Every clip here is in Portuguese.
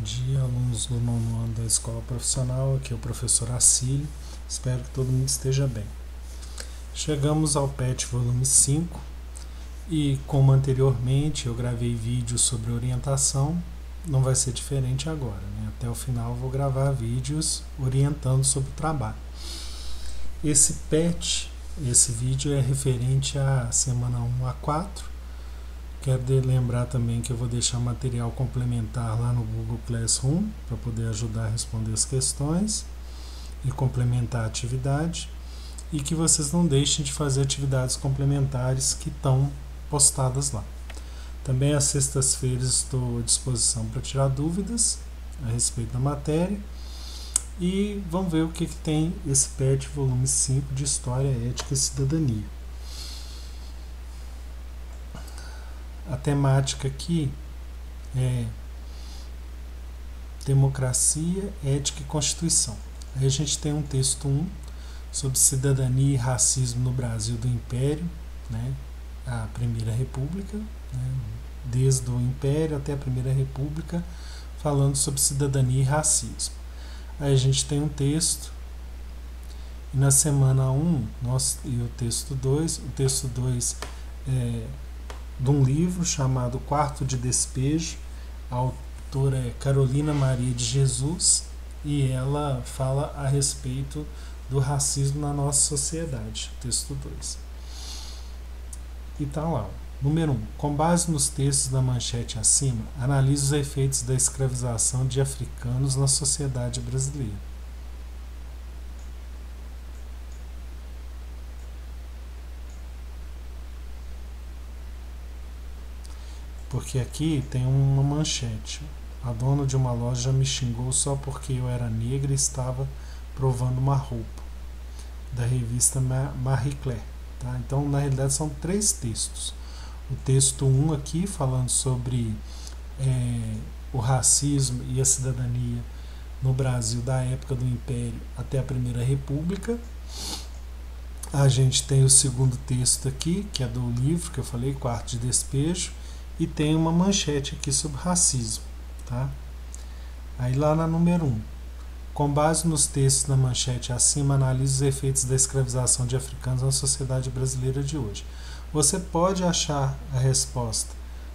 Bom dia, alunos do nono ano da Escola Profissional. Aqui é o professor Acílio. Espero que todo mundo esteja bem. Chegamos ao PET volume 5 e, como anteriormente eu gravei vídeos sobre orientação, não vai ser diferente agora, né? Até o final eu vou gravar vídeos orientando sobre o trabalho. Esse PET, esse vídeo é referente à semana 1 a 4. Quero lembrar também que eu vou deixar material complementar lá no Google Classroom para poder ajudar a responder as questões e complementar a atividade, e que vocês não deixem de fazer atividades complementares que estão postadas lá. Também às sextas-feiras estou à disposição para tirar dúvidas a respeito da matéria, e vamos ver o que tem esse PET volume 5 de História, Ética e Cidadania. A temática aqui é Democracia, Ética e Constituição. Aí a gente tem um texto 1 sobre cidadania e racismo no Brasil do Império, né, a Primeira República, né, desde o Império até a Primeira República, falando sobre cidadania e racismo. Aí a gente tem um texto, e na semana 1, e o texto 2 é de um livro chamado Quarto de Despejo. A autora é Carolina Maria de Jesus, e ela fala a respeito do racismo na nossa sociedade. Texto 2. E tá lá. Número 1. Com base nos textos da manchete acima, analise os efeitos da escravização de africanos na sociedade brasileira. Porque aqui tem uma manchete. A dona de uma loja me xingou só porque eu era negra e estava provando uma roupa. Da revista Marie Claire. Tá? Então, na realidade, são 3 textos. O texto 1 aqui, falando sobre o racismo e a cidadania no Brasil da época do Império até a Primeira República. A gente tem o segundo texto aqui, que é do livro que eu falei, Quarto de Despejo. E tem uma manchete aqui sobre racismo. Tá? Aí lá na número 1. Com base nos textos da manchete acima, analise os efeitos da escravização de africanos na sociedade brasileira de hoje. Você pode achar a resposta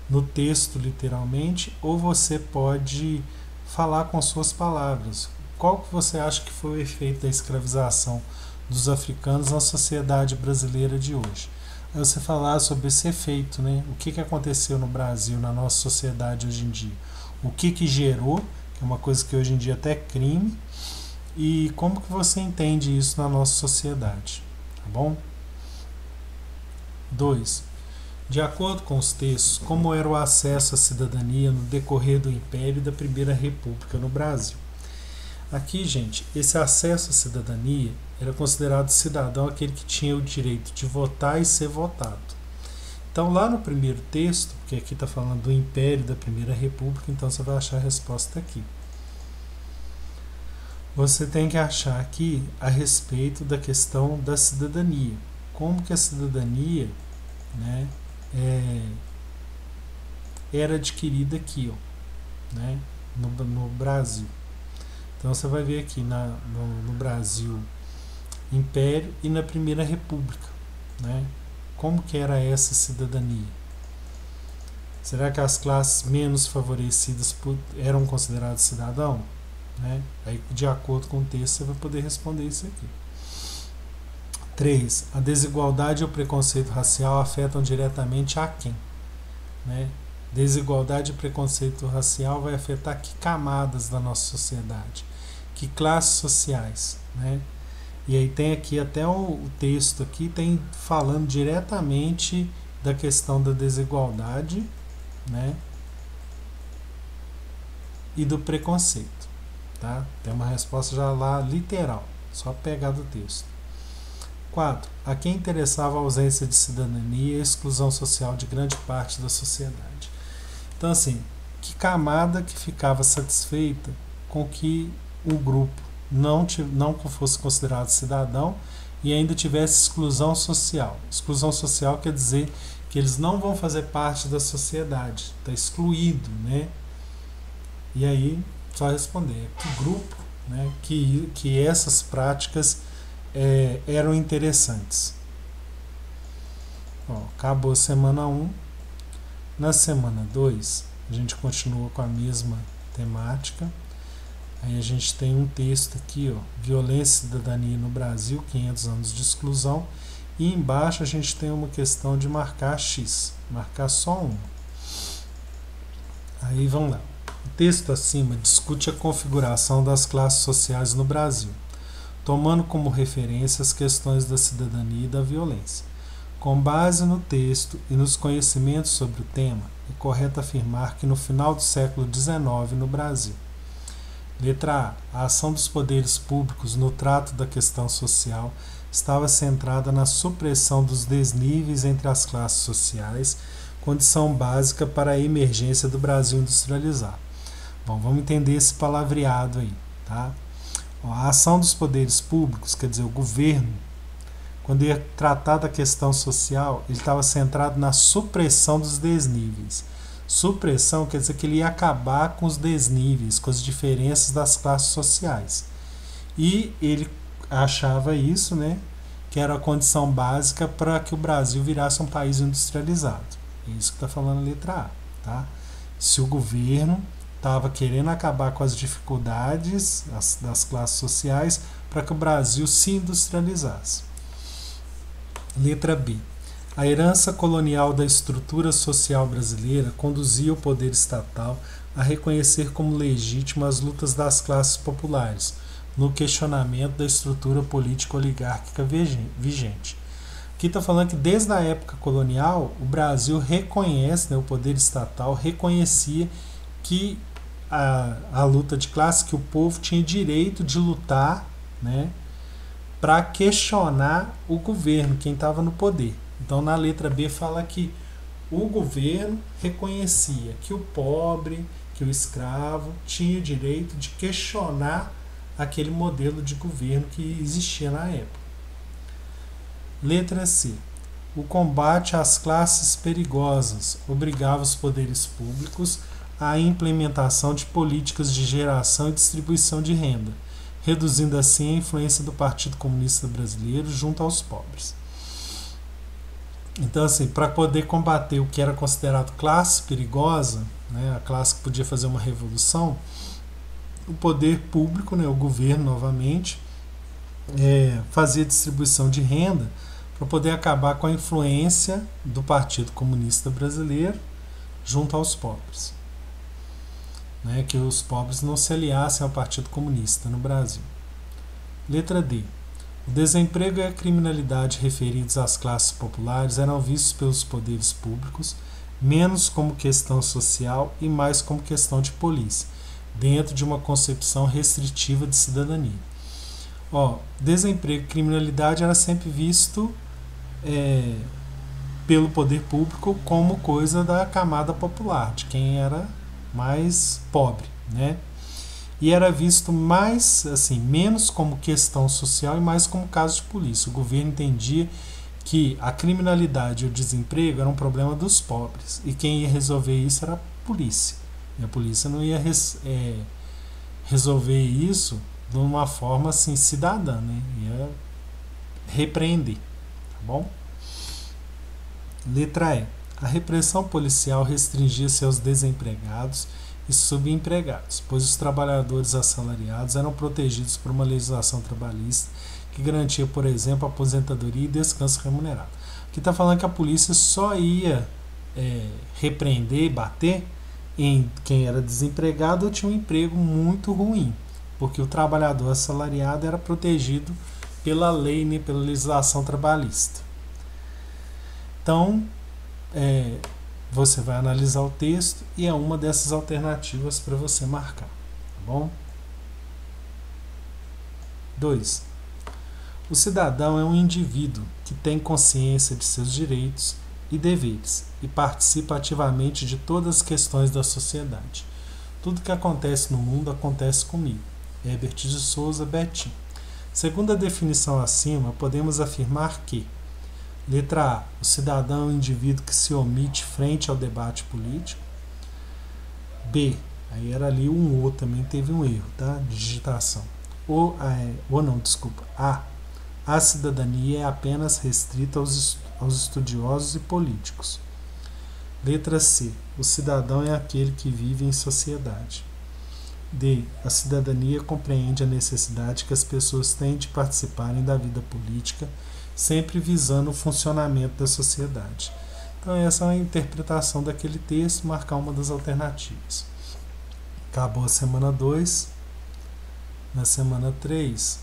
no texto literalmente, ou você pode falar com suas palavras. Qual que você acha que foi o efeito da escravização dos africanos na sociedade brasileira de hoje? Aí você falar sobre esse efeito, né? O que aconteceu no Brasil, na nossa sociedade hoje em dia. O que gerou, que é uma coisa que hoje em dia até é crime, e como que você entende isso na nossa sociedade, tá bom? 2. De acordo com os textos, como era o acesso à cidadania no decorrer do Império e da Primeira República no Brasil? Aqui, gente, esse acesso à cidadania era considerado cidadão aquele que tinha o direito de votar e ser votado. Então, lá no primeiro texto, porque aqui está falando do Império e da Primeira República, então você vai achar a resposta aqui. Você tem que achar aqui a respeito da questão da cidadania. Como que a cidadania, né, era adquirida aqui, ó, né, no Brasil. Então você vai ver aqui no Brasil, Império e na Primeira República, né? Como que era essa cidadania? Será que as classes menos favorecidas eram consideradas cidadão? Né? Aí, de acordo com o texto, você vai poder responder isso aqui. 3. A desigualdade e o preconceito racial afetam diretamente a quem? Né? Desigualdade e preconceito racial vai afetar que camadas da nossa sociedade? Que classes sociais? Né? E aí tem aqui até o texto aqui tem falando diretamente da questão da desigualdade, né, e do preconceito. Tá? Tem uma resposta já lá literal, só pegar do texto. 4. A quem interessava a ausência de cidadania e a exclusão social de grande parte da sociedade? Então, assim, que camada que ficava satisfeita com que o grupo não fosse considerado cidadão e ainda tivesse exclusão social. Exclusão social quer dizer que eles não vão fazer parte da sociedade, está excluído, né? E aí, só responder que grupo, né, que essas práticas eram interessantes. Ó, acabou a semana 1. Na semana 2, a gente continua com a mesma temática. Aí a gente tem um texto aqui, ó, Violência e Cidadania no Brasil, 500 anos de exclusão. E embaixo a gente tem uma questão de marcar X, marcar só uma. Aí vamos lá. O texto acima discute a configuração das classes sociais no Brasil, tomando como referência as questões da cidadania e da violência. Com base no texto e nos conhecimentos sobre o tema, é correto afirmar que no final do século XIX no Brasil, letra A, a ação dos poderes públicos no trato da questão social estava centrada na supressão dos desníveis entre as classes sociais, condição básica para a emergência do Brasil industrializado. Bom, vamos entender esse palavreado aí, tá? A ação dos poderes públicos, quer dizer, o governo, quando ia tratar da questão social, ele estava centrado na supressão dos desníveis. Supressão quer dizer que ele ia acabar com os desníveis, com as diferenças das classes sociais. E ele achava isso, né, que era a condição básica para que o Brasil virasse um país industrializado. É isso que está falando a letra A. Tá? Se o governo estava querendo acabar com as dificuldades das classes sociais para que o Brasil se industrializasse. Letra B. A herança colonial da estrutura social brasileira conduzia o poder estatal a reconhecer como legítima as lutas das classes populares, no questionamento da estrutura política oligárquica vigente. Aqui está falando que desde a época colonial, o Brasil reconhece, né, o poder estatal reconhecia que a luta de classe, que o povo tinha direito de lutar, né, para questionar o governo, quem estava no poder. Então, na letra B fala que o governo reconhecia que o pobre, que o escravo tinha o direito de questionar aquele modelo de governo que existia na época. Letra C. O combate às classes perigosas obrigava os poderes públicos à implementação de políticas de geração e distribuição de renda, reduzindo assim a influência do Partido Comunista Brasileiro junto aos pobres. Então, assim, para poder combater o que era considerado classe perigosa, né, a classe que podia fazer uma revolução, o poder público, né, o governo novamente, fazia distribuição de renda para poder acabar com a influência do Partido Comunista Brasileiro junto aos pobres. Né, que os pobres não se aliassem ao Partido Comunista no Brasil. Letra D. O desemprego e a criminalidade referidos às classes populares eram vistos pelos poderes públicos menos como questão social e mais como questão de polícia, dentro de uma concepção restritiva de cidadania. Desemprego e criminalidade era sempre visto pelo poder público como coisa da camada popular, de quem era mais pobre, né? E era visto mais, assim, menos como questão social e mais como caso de polícia. O governo entendia que a criminalidade e o desemprego eram um problema dos pobres e quem ia resolver isso era a polícia. E a polícia não ia resolver isso de uma forma assim cidadã, né? Ia repreender, tá bom? Letra E. A repressão policial restringia-se aos desempregados e subempregados, pois os trabalhadores assalariados eram protegidos por uma legislação trabalhista que garantia, por exemplo, aposentadoria e descanso remunerado. Aqui está falando que a polícia só ia repreender e bater em quem era desempregado ou tinha um emprego muito ruim, porque o trabalhador assalariado era protegido pela lei, né, pela legislação trabalhista. Então, você vai analisar o texto e é uma dessas alternativas para você marcar, tá bom? 2. O cidadão é um indivíduo que tem consciência de seus direitos e deveres e participa ativamente de todas as questões da sociedade. Tudo que acontece no mundo acontece comigo. Herbert de Souza, Betim. Segundo a definição acima, podemos afirmar que: letra A. O cidadão é um indivíduo que se omite frente ao debate político. B. Aí era ali um O também, teve um erro, tá? Digitação. A cidadania é apenas restrita aos estudiosos e políticos. Letra C. O cidadão é aquele que vive em sociedade. D. A cidadania compreende a necessidade que as pessoas têm de participarem da vida política, sempre visando o funcionamento da sociedade. Então essa é a interpretação daquele texto, marcar uma das alternativas. Acabou a semana 2. Na semana 3,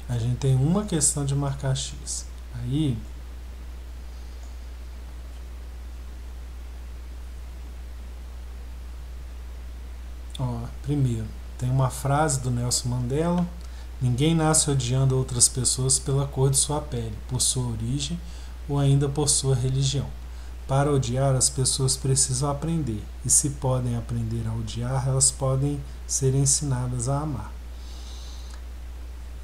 a gente tem uma questão de marcar X. Aí, primeiro, tem uma frase do Nelson Mandela: ninguém nasce odiando outras pessoas pela cor de sua pele, por sua origem ou ainda por sua religião. Para odiar, as pessoas precisam aprender, e se podem aprender a odiar, elas podem ser ensinadas a amar.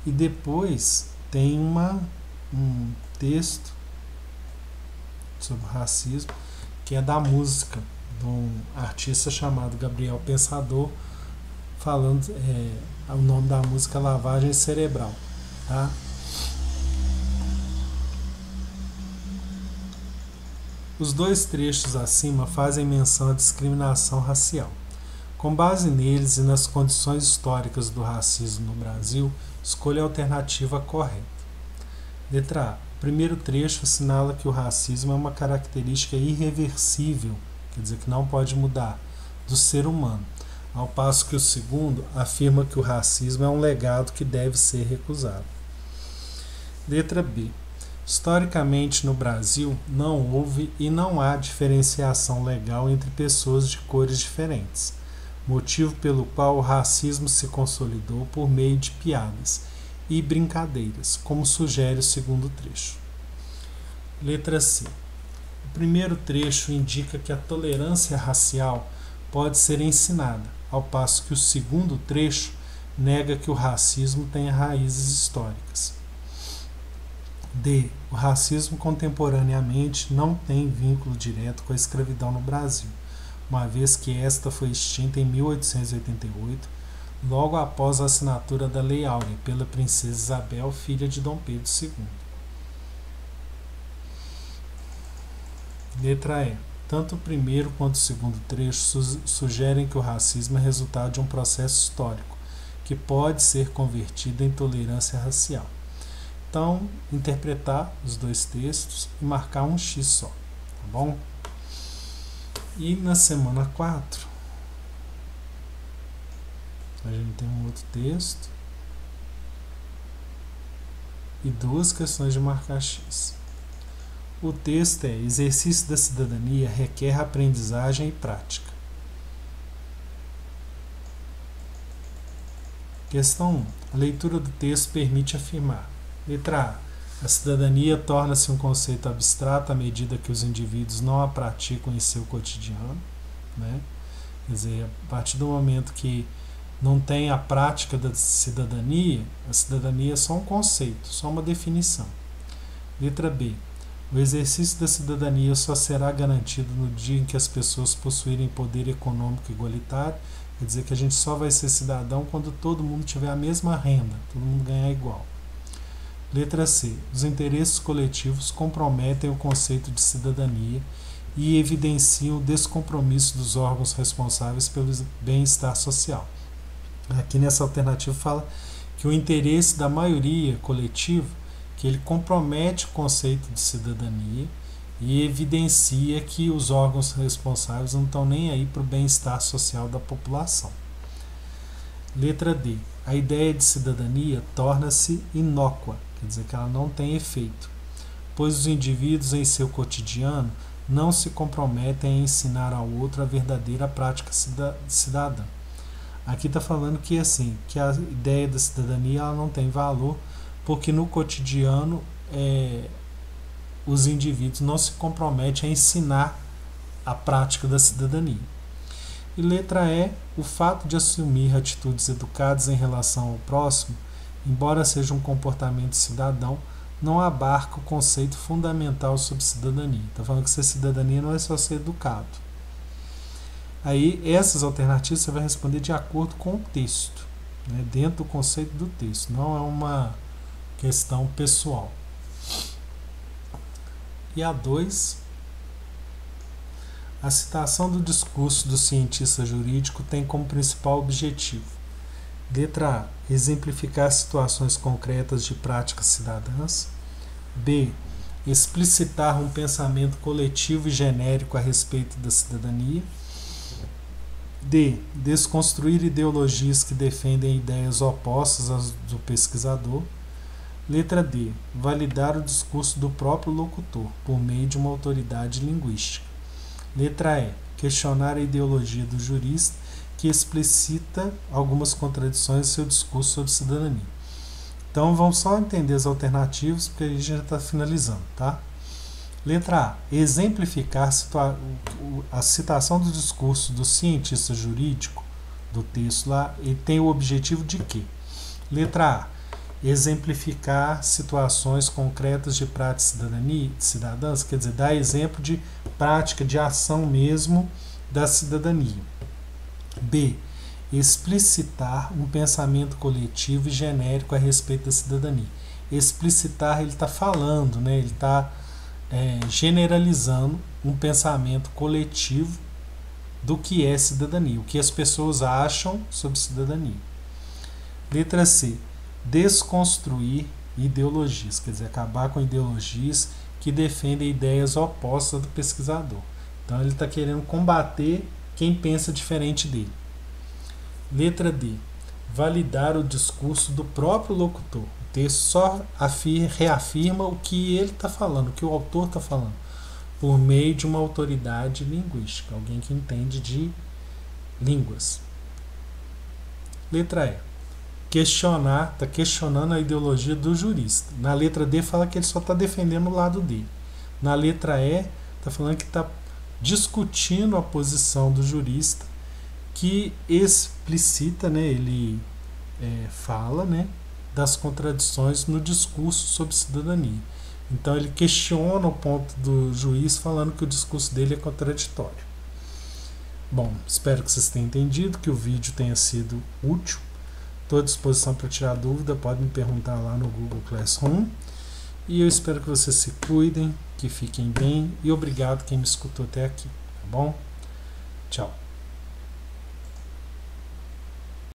E depois tem um texto sobre racismo, que é da música, de um artista chamado Gabriel Pensador, falando, o nome da música é Lavagem Cerebral. Tá? Os dois trechos acima fazem menção à discriminação racial. Com base neles e nas condições históricas do racismo no Brasil, escolha a alternativa correta. Letra A. O primeiro trecho assinala que o racismo é uma característica irreversível, quer dizer, que não pode mudar, do ser humano, ao passo que o segundo afirma que o racismo é um legado que deve ser recusado. Letra B. Historicamente, no Brasil, não houve e não há diferenciação legal entre pessoas de cores diferentes, motivo pelo qual o racismo se consolidou por meio de piadas e brincadeiras, como sugere o segundo trecho. Letra C. O primeiro trecho indica que a tolerância racial pode ser ensinada, ao passo que o segundo trecho nega que o racismo tenha raízes históricas. D. O racismo contemporaneamente não tem vínculo direto com a escravidão no Brasil, uma vez que esta foi extinta em 1888, logo após a assinatura da Lei Áurea pela princesa Isabel, filha de Dom Pedro II. Letra E. Tanto o primeiro quanto o segundo trecho sugerem que o racismo é resultado de um processo histórico, que pode ser convertido em tolerância racial. Então, interpretar os dois textos e marcar um X só, tá bom? E na semana 4, a gente tem um outro texto e duas questões de marcar X. O texto é: exercício da cidadania requer aprendizagem e prática. Questão 1. A leitura do texto permite afirmar. Letra A. A cidadania torna-se um conceito abstrato à medida que os indivíduos não a praticam em seu cotidiano. Né? Quer dizer, a partir do momento que não tem a prática da cidadania, a cidadania é só um conceito, só uma definição. Letra B. O exercício da cidadania só será garantido no dia em que as pessoas possuírem poder econômico igualitário. Quer dizer que a gente só vai ser cidadão quando todo mundo tiver a mesma renda, todo mundo ganhar igual. Letra C. Os interesses coletivos comprometem o conceito de cidadania e evidenciam o descompromisso dos órgãos responsáveis pelo bem-estar social. Aqui nessa alternativa fala que o interesse da maioria coletiva, que ele compromete o conceito de cidadania e evidencia que os órgãos responsáveis não estão nem aí para o bem-estar social da população. Letra D. A ideia de cidadania torna-se inócua, quer dizer que ela não tem efeito, pois os indivíduos em seu cotidiano não se comprometem a ensinar ao outro a verdadeira prática cidadã. Aqui está falando que, assim, que a ideia da cidadania ela não tem valor, porque no cotidiano os indivíduos não se comprometem a ensinar a prática da cidadania. E letra E, o fato de assumir atitudes educadas em relação ao próximo, embora seja um comportamento cidadão, não abarca o conceito fundamental sobre cidadania. Está falando que ser cidadania não é só ser educado. Aí, essas alternativas você vai responder de acordo com o texto, né, dentro do conceito do texto, não é uma questão pessoal. E a 2, a citação do discurso do cientista jurídico tem como principal objetivo: letra A, exemplificar situações concretas de práticas cidadãs. B, explicitar um pensamento coletivo e genérico a respeito da cidadania. D, desconstruir ideologias que defendem ideias opostas às do pesquisador. Letra D, validar o discurso do próprio locutor, por meio de uma autoridade linguística. Letra E, questionar a ideologia do jurista que explicita algumas contradições em seu discurso sobre cidadania. Então vamos só entender as alternativas, porque a gente já está finalizando, tá? Letra A, exemplificar a citação do discurso do cientista jurídico, do texto lá, ele tem o objetivo de quê? Letra A, exemplificar situações concretas de prática cidadãs, quer dizer, dar exemplo de prática, de ação mesmo da cidadania. B, explicitar um pensamento coletivo e genérico a respeito da cidadania. Explicitar, ele está falando, né? Ele está generalizando um pensamento coletivo do que é cidadania, o que as pessoas acham sobre cidadania. Letra C, desconstruir ideologias, quer dizer, acabar com ideologias que defendem ideias opostas do pesquisador. Então ele está querendo combater quem pensa diferente dele. Letra D, validar o discurso do próprio locutor. O texto só reafirma o que ele está falando, o que o autor está falando, por meio de uma autoridade linguística, alguém que entende de línguas. Letra E, está questionando a ideologia do jurista. Na letra D fala que ele só está defendendo o lado dele. Na letra E está falando que está discutindo a posição do jurista, que explicita, né, ele fala, né, das contradições no discurso sobre cidadania. Então ele questiona o ponto do juiz falando que o discurso dele é contraditório. Bom, espero que vocês tenham entendido, que o vídeo tenha sido útil. Estou à disposição para tirar dúvida, pode me perguntar lá no Google Classroom. E eu espero que vocês se cuidem, que fiquem bem, e obrigado quem me escutou até aqui, tá bom? Tchau.